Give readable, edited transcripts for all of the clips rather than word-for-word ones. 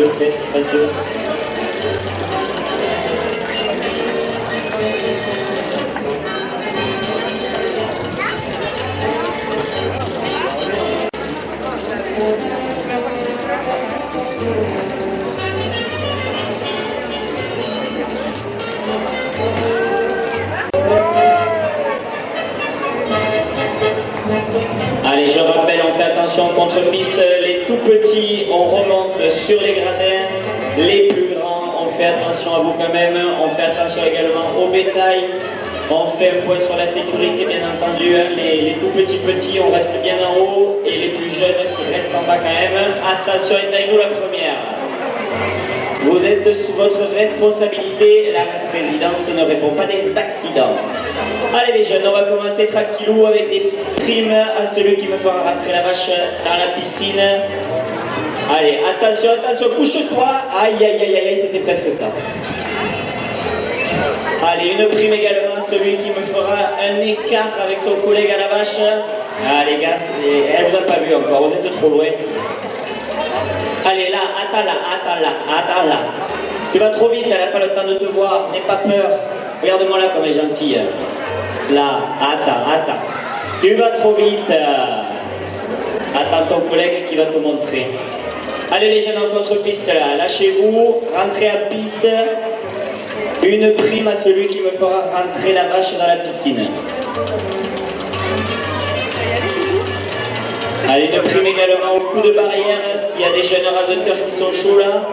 22. Allez, je rappelle, on fait attention contre-piste, les tout petits, on remonte sur les gradins, les plus grands, on fait attention à vous quand même, on fait attention également au bétail, on fait un point sur la sécurité bien entendu, hein. Les tout petits, on reste bien en haut, et les plus jeunes qui restent en bas quand même. Attention, éteins-nous la première. Vous êtes sous votre responsabilité, la présidence ne répond pas des accidents. Allez les jeunes, on va commencer tranquillou avec des primes à celui qui me fera rentrer la vache dans la piscine. Allez, attention, couche-toi. Aïe, aïe, aïe, aïe, c'était presque ça. Allez, une prime également à celui qui me fera un écart avec son collègue à la vache. Ah les gars, elle vous a pas vu encore, vous êtes trop loin. Allez là, attends là. Tu vas trop vite, elle n'a pas le temps de te voir, n'aie pas peur. Regarde-moi là comme elle est gentille. Là, attends. Tu vas trop vite. Attends ton collègue qui va te montrer. Allez les jeunes en contre-piste là, lâchez-vous, rentrez à piste. Une prime à celui qui me fera rentrer la vache dans la piscine. Allez, une prime également au coup de barrière, s'il y a des jeunes raseteurs qui sont chauds là.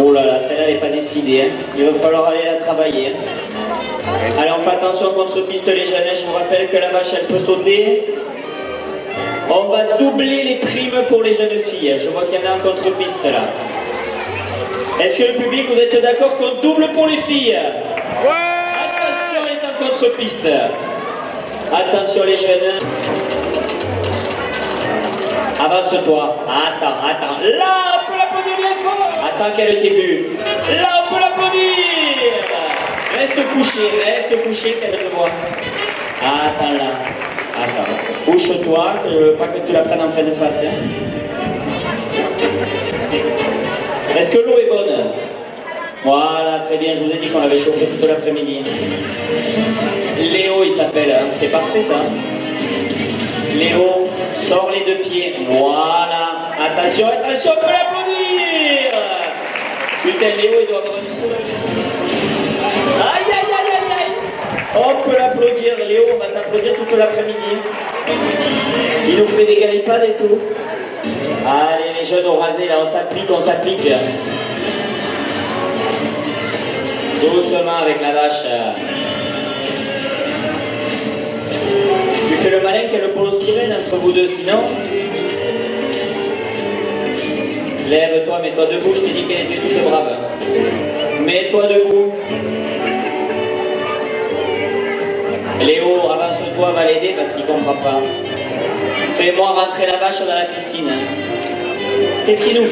Oh là là, celle-là elle n'est pas décidée, hein. Il va falloir aller la travailler. Allez, on fait attention contre-piste les jeunes, je vous rappelle que la vache elle peut sauter. On va doubler les primes pour les jeunes filles, je vois qu'il y en a en contre-piste là. Est-ce que le public, vous êtes d'accord qu'on double pour les filles? Attention, elle est en contre-piste. Attention les jeunes. Avance-toi. Attends. Là, on peut l'applaudir bien fort. Attends qu'elle t'ait vue. Là, on peut l'applaudir. Reste couché qu'elle te voit. Attends là. Couche-toi, pas que tu la prennes en fin de face. Hein. Est-ce que l'eau est bonne? Voilà, très bien, je vous ai dit qu'on l'avait chauffé toute l'après-midi. Léo, il s'appelle, hein. C'est parfait ça. Léo, sors les deux pieds. Voilà. Attention, on peut l'applaudir. Putain, Léo, il doit avoir une trou. Aïe. On peut l'applaudir, Léo, on va t'applaudir toute l'après-midi. Il nous fait des galipades et tout. Allez, les jeunes au rasé, là, on s'applique. Doucement avec la vache. Tu fais le malin qu'il y a le polystyrène entre vous deux, sinon. Lève-toi, mets-toi debout, je t'ai dit qu'elle était toute brave. Mets-toi debout. Léo, avance-toi, va l'aider parce qu'il ne comprend pas. Fais-moi rentrer la vache dans la piscine. Qu'est-ce qu'il nous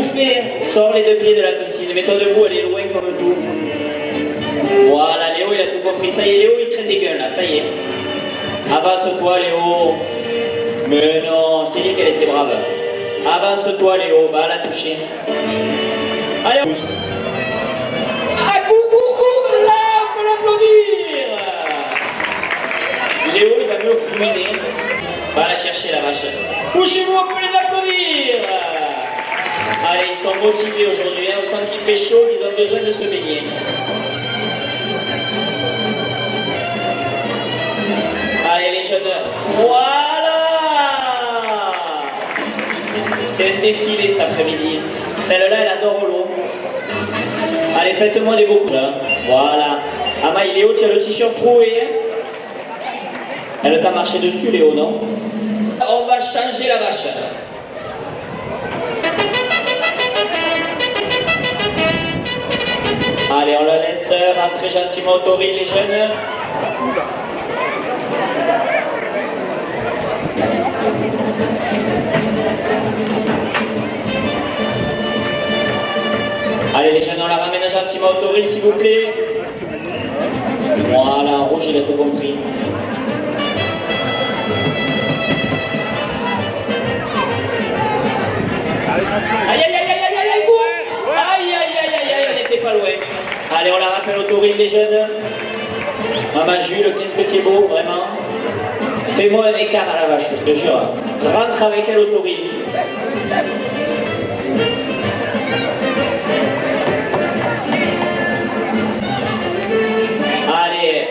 fait? Sors les deux pieds de la piscine. Mets-toi debout, elle est loin comme tout. Voilà, Léo, il a tout compris. Ça y est, Léo, il traîne des gueules, là. Ça y est. Avance-toi, Léo. Mais non, je t'ai dit qu'elle était brave. Avance-toi, Léo. Va la toucher. Allez, on... Là, on peut l'applaudir. Léo, il va mieux ruminer. Va la chercher, la vache. Couchez-vous, on peut les applaudir. Allez, ils sont motivés aujourd'hui, hein. On sent qu'il fait chaud, ils ont besoin de se baigner. Allez, les jeunes. Voilà. C'est un défilé cet après-midi. Celle-là, elle adore l'eau. Allez, faites-moi des beaux coups, là. Voilà. Amaï, Léo, tu as le t-shirt troué, hein. Elle t'a marché dessus, Léo, non? On va changer la vache. Allez, on la laisse rentrer gentiment au toril, les jeunes. Allez, les jeunes, on la ramène gentiment au toril, s'il vous plaît. Voilà, en rouge, il a tout compris. Allez, on la rappelle au taurine, les jeunes. Maman Jules, qu'est-ce que tu es beau, vraiment. Fais-moi un écart à la vache, je te jure. Rentre avec elle au taurine. Allez,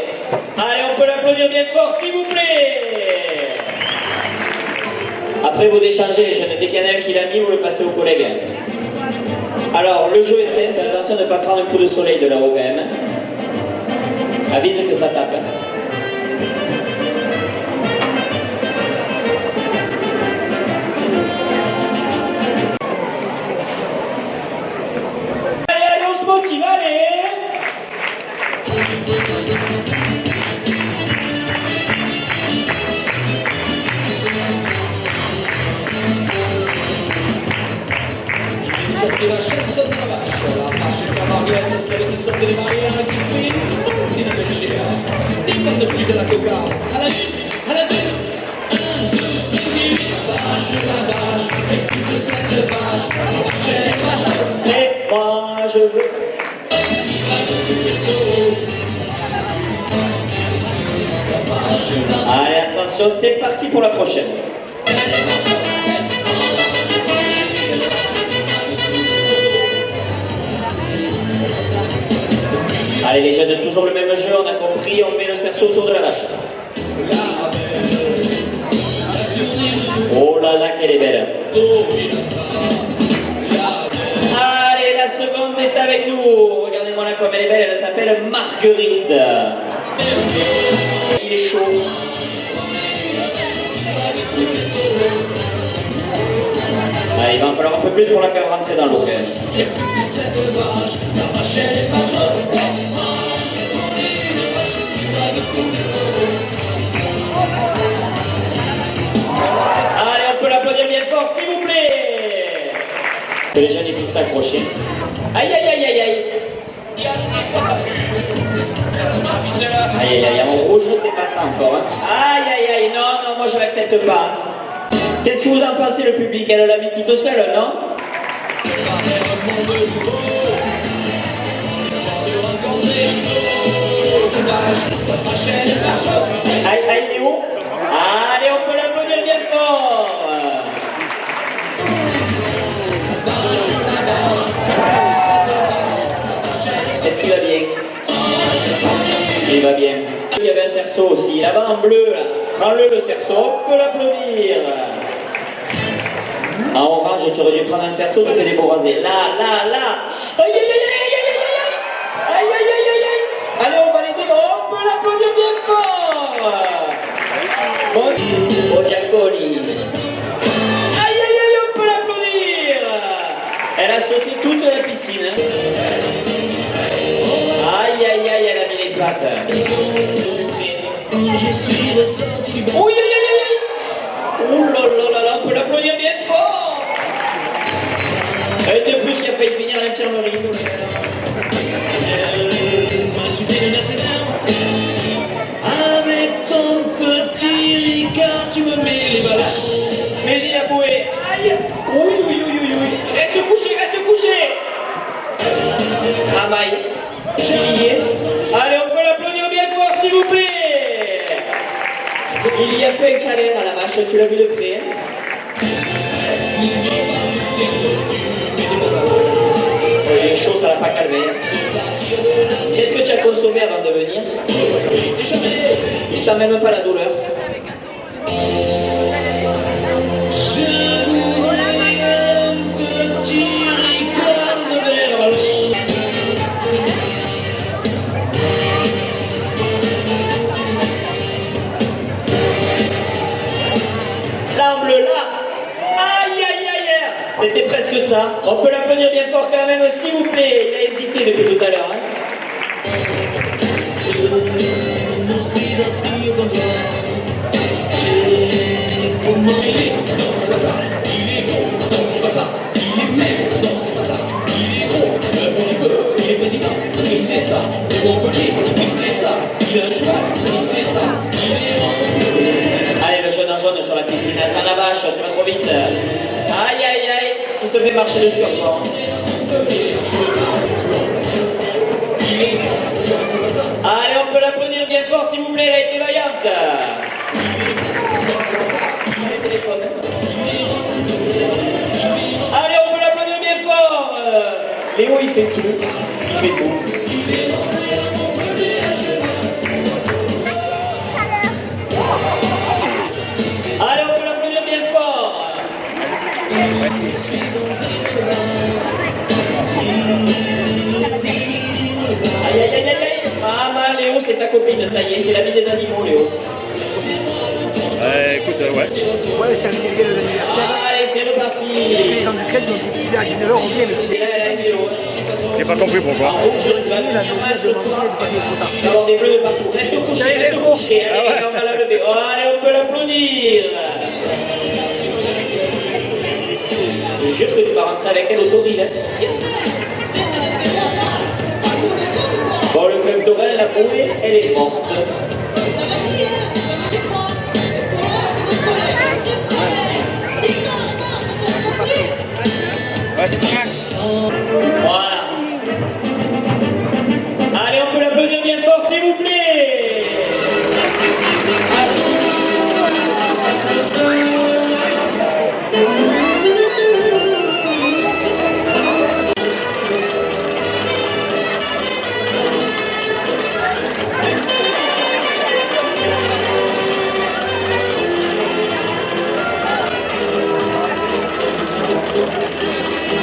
allez, on peut l'applaudir bien fort, s'il vous plaît. Après, vous échangez, les jeunes. Dès qu'il y en a un qui l'a mis, vous le passez aux collègues. Alors, le jeu est simple. Attention de ne pas prendre un coup de soleil de là-haut, quand même. Avise que ça tape. Allez, allez, on se motive, allez. Les vaches sautent à la vache, la vache cavalière, c'est celle qui sort des barrières et qui fait des nouvelles chères. Des fois de plus à la coca, à la une, à la deux, 1, 2, 5 et 8, la vache, écoute cette vache, la vache. Et moi je veux. Allez, attention, c'est parti pour la prochaine. Allez les jeunes, toujours le même jeu, on a compris, on met le cerceau autour de la vache. Oh là là, qu'elle est belle. Allez, la seconde est avec nous. Regardez-moi là comme elle est belle, elle s'appelle Marguerite. Il est chaud. Allez, il va en falloir un peu plus pour la faire rentrer dans l'eau. Allez, on peut l'applaudir bien fort, s'il vous plaît. Que les jeunes ils puissent s'accrocher. Aïe, aïe, aïe, aïe, aïe. Aïe, aïe, aïe, en rouge, c'est pas ça encore. Hein. Aïe, aïe, aïe, non, non, moi je l'accepte pas. Qu'est-ce que vous en pensez, le public? Elle l'a mis toute seule, non? Aïe, aïe, il est où? Allez, on peut l'applaudir bien fort. Est-ce qu'il va bien? Il va bien. Il y avait un cerceau aussi, là-bas en bleu, là. Prends-le, le cerceau, on peut l'applaudir. En orange, tu aurais dû prendre un cerceau, tu fais des beaux rasés. Là, là, là. Aïe, aïe, aïe, aïe, aïe, aïe, aïe, aïe, aïe, aïe, aïe, aïe. Allez, on va l'aider, on peut l'applaudir bien fort. Bon, Giacconi. Aïe, aïe, aïe, on peut l'applaudir. Elle a sauté toute la piscine. Aïe, aïe, aïe, elle a mis les plates. Je suis ressorti du Oui, aïe, aïe, aïe, aïe. Oh là là là là, on peut l'applaudir bien fort. Et de plus, il a failli finir à l'infirmerie. Avec ton petit Ricard, tu me mets les ballons. Mais il a boué. Aïe. Oui, oui, oui, oui, oui. Reste couché, reste couché. Ah, maille. Chérie. Allez, on peut l'applaudir bien fort, s'il vous plaît. Il y a fait un câlin à la vache, tu l'as vu de près. Il est chaud, ça l'a pas calmé. Qu'est-ce que tu as consommé avant de venir? Il sent même pas la douleur. Je voudrais un petit Ricard vers ballon. L'arme là. Aïe, aïe, aïe. C'était presque ça. On peut l'applaudir bien fort quand même, s'il vous plaît. Il a hésité depuis tout à l'heure. Hein. Je me suis assis au comptoir. J'ai commandé. Non, c'est pas ça. Il est bon. Non, c'est pas ça. Il est maigre. Non, c'est pas ça. Il est gros. Un petit peu. Il est président. Oui, c'est ça. De Montpellier. Oui, c'est ça. Il a un cheval. Oui, c'est ça. Il est rond. Allez, le jeune en jaune sur la piscine. Attends la vache, tu vas trop vite. Aïe, aïe, aïe. Il se fait marcher dessus encore. Il est bien fort, s'il vous plaît, elle a été vaillante. Allez, on peut l'applaudir bien fort. Léo, il fait qui veut. Il fait tout. Allez, on peut l'applaudir bien fort. Aïe, aïe, aïe, aïe, aïe. Maman, Léo, c'est ta copine, ça y est, c'est la vie des animaux, Léo. Écoute, ouais. Ouais, je t'ai invité les anniversaires. Allez, c'est reparti. Les gens du crèche, donc si tu à 19h, on vient, mais C'est la Léo. J'ai pas compris pourquoi. En rouge, je vais la nouvelle de manger du papier trop tard. Il va y avoir des bleus de partout. Reste couché, reste couché. Allez, on va la lever. Oh, allez, on peut l'applaudir. Je jure que tu vas rentrer avec elle au toril. Bon, le club d'Aurel, la bouée, elle est morte. Voilà. Allez, on peut l'applaudir bien fort, s'il vous plaît.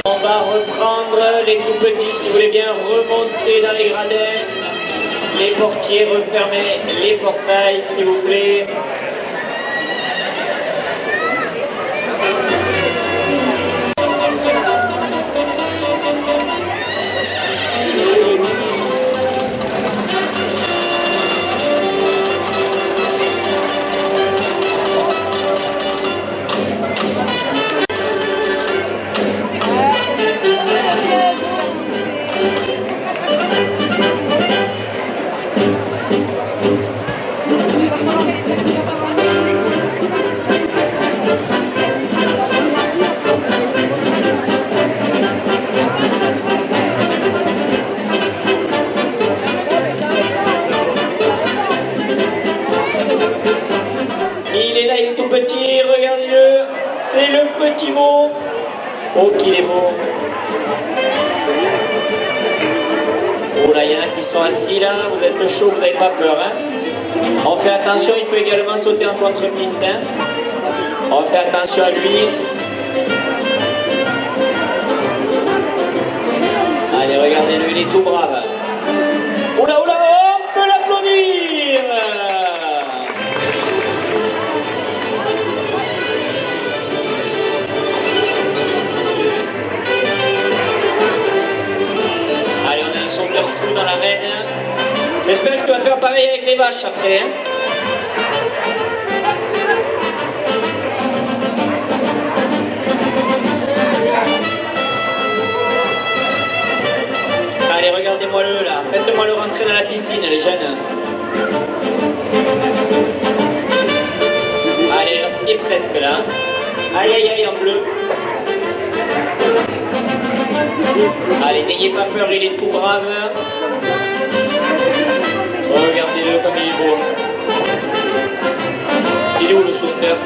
On va reprendre les tout petits, si vous voulez bien remonter dans les gradins. Les portiers, refermer les portails, s'il vous plaît. Il est là, il est tout petit, regardez-le. C'est le petit mot. Oh, qu'il est beau. Oh là, il y en a qui sont assis là. Vous êtes chaud, vous n'avez pas peur, hein. On fait attention, il peut également sauter en contre-piste, hein. On fait attention à lui. Allez, regardez-le, il est tout brave. Oula, oula, on peut l'applaudir. Allez, on a un sauteur fou dans l'arène. J'espère que tu vas faire pareil avec les vaches après, hein. Allez, regardez-moi-le là. Faites-moi le rentrer dans la piscine, les jeunes. Allez, il est presque là. Aïe, aïe, aïe, en bleu. Allez, n'ayez pas peur, il est tout brave. Oh, regardez-le comme il est beau. Il est où le sauteur?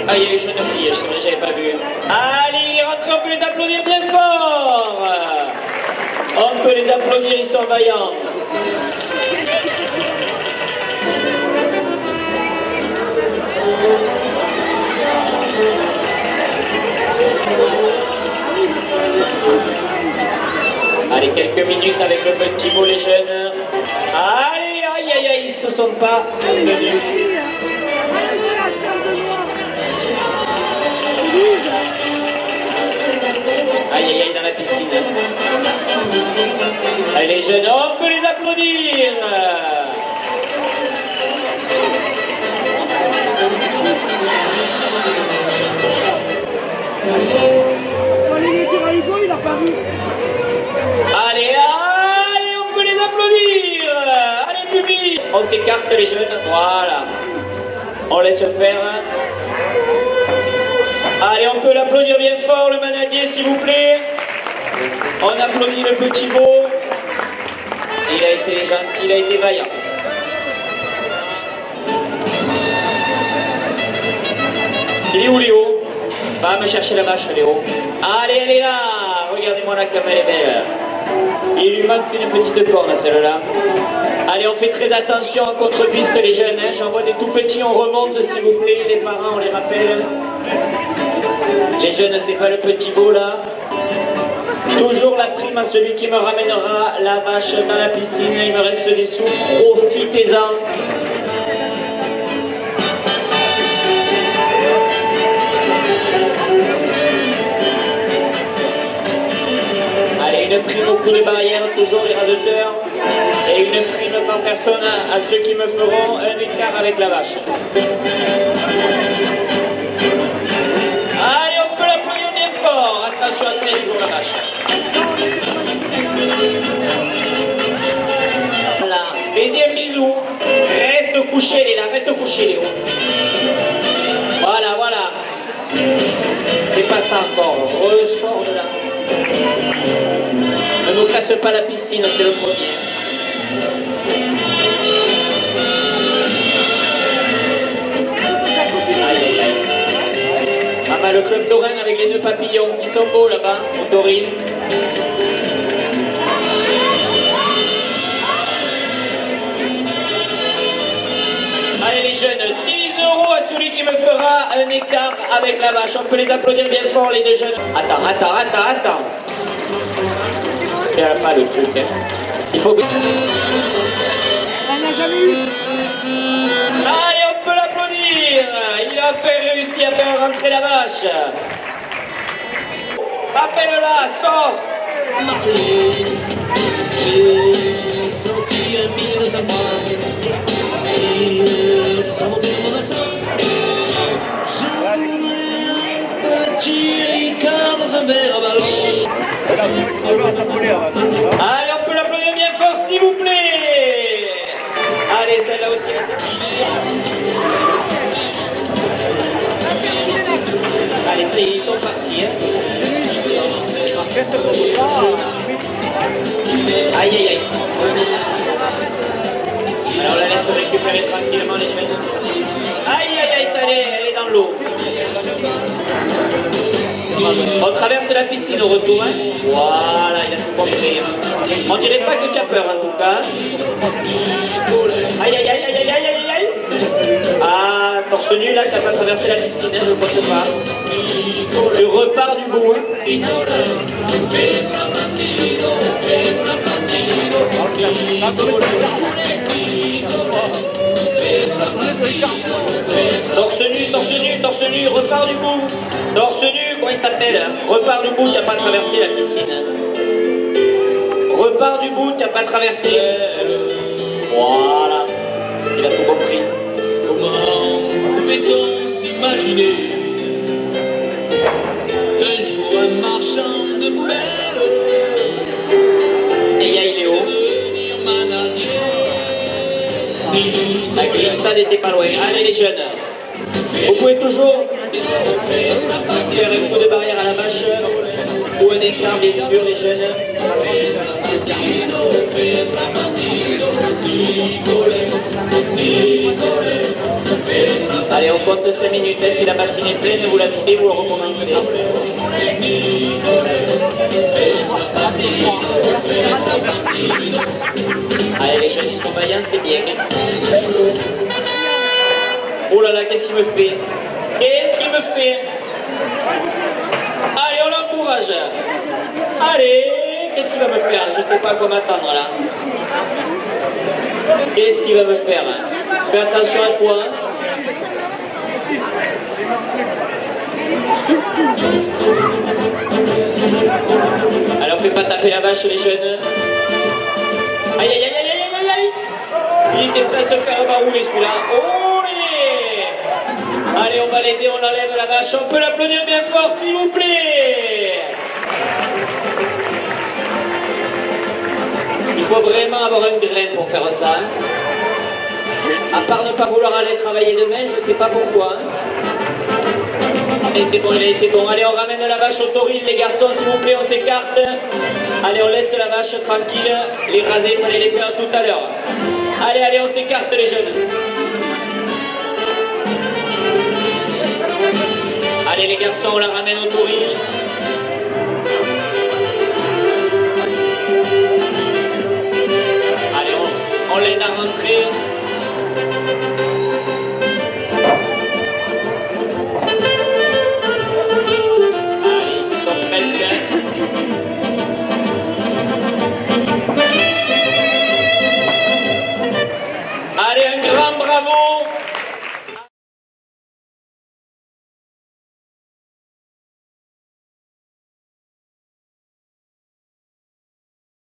Ah, il y a les jeunes filles, c'est vrai, j'avais pas vu. Allez, il est rentré, on peut les applaudir bien fort. On peut les applaudir, ils sont vaillants. Allez, quelques minutes avec le petit mot, les jeunes. Allez, aïe, aïe, aïe, ils se sont pas venus. Aïe, aïe, aïe, dans la piscine. Allez, les jeunes, on peut les applaudir. Il a pas vu. Allez, allez, on peut les applaudir. Allez, public. On s'écarte, les jeunes. Voilà. On laisse faire. Allez, on peut l'applaudir bien fort, le manadier, s'il vous plaît. On applaudit le petit mot. gentil, il a été vaillant. Il est où Léo? Va me chercher la vache Léo. Allez, elle est là. Regardez-moi là comme elle est belle. Il lui manque une petite corne à celle-là. Allez, on fait très attention en contre-piste les jeunes. Hein. J'en vois des tout petits, on remonte s'il vous plaît. Les parents, on les rappelle. Les jeunes, c'est pas le petit beau là. Toujours la prime à celui qui me ramènera la vache dans la piscine. Il me reste des sous. Profitez-en. Une prime au coup de barrière, toujours les radoteurs, et une prime par personne à ceux qui me feront un écart avec la vache. Allez, on peut l'applaudir bien fort. Attention à tenir toujours la vache. Voilà, deuxième bisou. Reste couché, Léla, reste couché, Léo. Voilà, voilà. Fais pas ça encore, ressort de là. Ne nous casse pas la piscine, c'est le premier. Aïe, aïe, aïe. Ah bah, le club taurin avec les nœuds papillons, ils sont beaux là-bas, au taurine. Allez les jeunes, 10 € à celui qui me fera un écart avec la vache. On peut les applaudir bien fort les deux jeunes. Attends. Il n'y a pas le truc, hein. Il faut que... Allez, on peut l'applaudir. Il a fait réussir à faire rentrer la vache. Appelle-la, sors. Marseillais, j'ai sorti un billet de 5 francs. Et ce soir, mon accent. Je voudrais un petit Ricard dans un verre à ballon. Allez, on peut l'applaudir bien fort, s'il vous plaît. Allez, celle-là aussi. Allez, ça y est, ils sont partis. Hein. Aïe, aïe, aïe. Alors, on la laisse récupérer tranquillement les jeunes. Aïe, aïe, aïe, ça elle est dans l'eau. On traverse la piscine au retour, hein. Voilà, il a tout compris. On dirait pas que tu as peur en tout cas. Aïe, aïe, aïe, aïe, aïe, aïe, aïe, aïe. Ah, torse nu là, tu n'as pas traversé la piscine, hein, je ne compte pas. Tu repars du bout, hein. Torse nu, repars du bout. Torse nu, comment il s'appelle? Repars du bout, tu n'as pas traversé la piscine. Repars du bout, tu n'as pas traversé. Voilà, il a tout compris. Comment pouvait-on s'imaginer un jour un marchand de poubelles et il y a Léo. devenir manadier? La glissade était pas loin. Allez les jeunes, vous pouvez toujours faire un coup de barrière à la vache ou un écart bien sûr les jeunes. Allez, on compte 5 minutes. Si la bassine est pleine, vous la videz, vous le recommencez. Allez, les jeunes, ils sont vaillants, c'était bien. Oh là là, qu'est-ce qu'il me fait? Qu'est-ce qu'il me fait? Allez, on l'encourage. Allez, qu'est-ce qu'il va me faire? Je ne sais pas à quoi m'attendre là. Qu'est-ce qu'il va me faire? Fais attention à toi. Alors, fais pas taper la vache, les jeunes. Aïe, aïe, aïe, aïe, aïe, aïe, aïe. Il était prêt à se faire barouler celui-là. Allez, on va l'aider, on enlève la vache. On peut l'applaudir bien fort, s'il vous plaît. Il faut vraiment avoir un grain pour faire ça. À part ne pas vouloir aller travailler demain, je ne sais pas pourquoi. il a été bon. Allez, on ramène la vache au tauril, les garçons, s'il vous plaît, on s'écarte. Allez, on laisse la vache tranquille. Les rasés, il fallait les faire tout à l'heure. Allez, on s'écarte, les jeunes. Allez, les garçons, on la ramène au tauril.